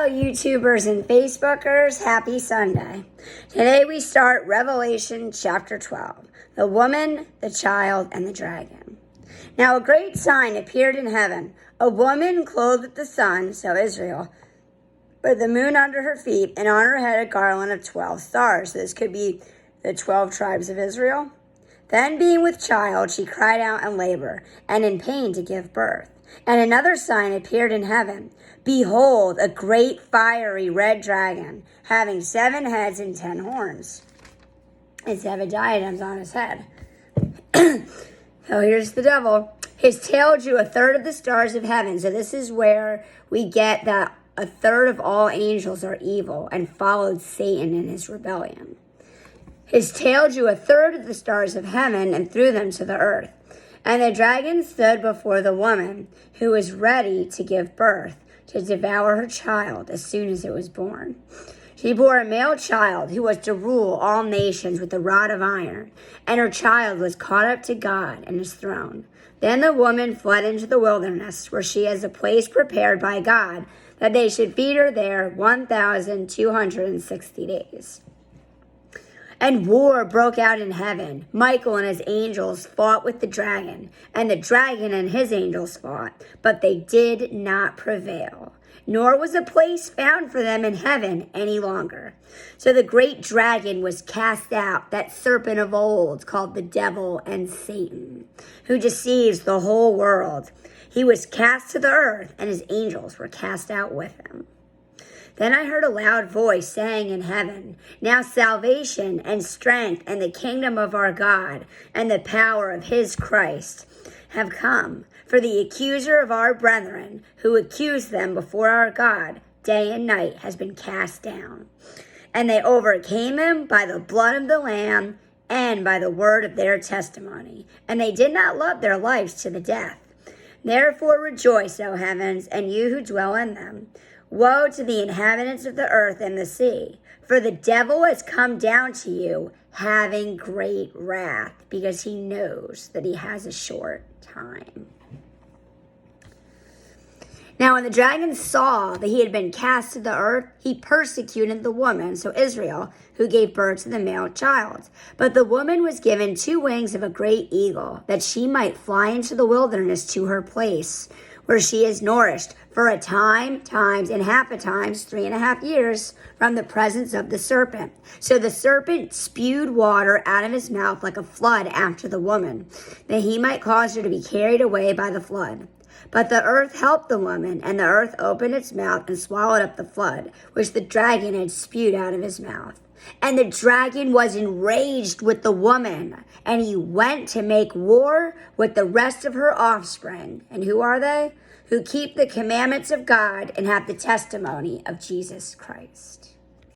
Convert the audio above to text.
Hello, YouTubers and Facebookers. Happy Sunday. Today we start Revelation chapter 12. The woman, the child, and the dragon. Now a great sign appeared in heaven. A woman clothed with the sun, so Israel, with the moon under her feet, and on her head a garland of 12 stars. So this could be the 12 tribes of Israel. Then being with child, she cried out in labor and in pain to give birth. And another sign appeared in heaven. Behold, a great fiery red dragon, having 7 heads and 10 horns, and 7 diadems on his head. So here's the devil. His tail drew a third of the stars of heaven. So this is where we get that a third of all angels are evil and followed Satan in his rebellion. His tail drew a third of the stars of heaven and threw them to the earth. And the dragon stood before the woman, who was ready to give birth, to devour her child as soon as it was born. She bore a male child who was to rule all nations with a rod of iron, and her child was caught up to God and his throne. Then the woman fled into the wilderness, where she has a place prepared by God, that they should feed her there 1,260 days. And war broke out in heaven. Michael and his angels fought with the dragon, and the dragon and his angels fought, but they did not prevail, nor was a place found for them in heaven any longer. So the great dragon was cast out, that serpent of old called the devil and Satan, who deceives the whole world. He was cast to the earth, and his angels were cast out with him. Then I heard a loud voice saying in heaven, now salvation and strength and the kingdom of our God and the power of his Christ have come. For the accuser of our brethren, who accused them before our God day and night, has been cast down. And they overcame him by the blood of the Lamb and by the word of their testimony. And they did not love their lives to the death. Therefore rejoice, O heavens, and you who dwell in them. Woe to the inhabitants of the earth and the sea, for the devil has come down to you, having great wrath, because he knows that he has a short time. Now when the dragon saw that he had been cast to the earth, he persecuted the woman, so Israel, who gave birth to the male child. But the woman was given 2 wings of a great eagle, that she might fly into the wilderness to her place, where she is nourished for a time, times, and half a times, 3.5 years, from the presence of the serpent. So the serpent spewed water out of his mouth like a flood after the woman, that he might cause her to be carried away by the flood. But the earth helped the woman, and the earth opened its mouth and swallowed up the flood, which the dragon had spewed out of his mouth. And the dragon was enraged with the woman, and he went to make war with the rest of her offspring. And who are they? Who keep the commandments of God and have the testimony of Jesus Christ.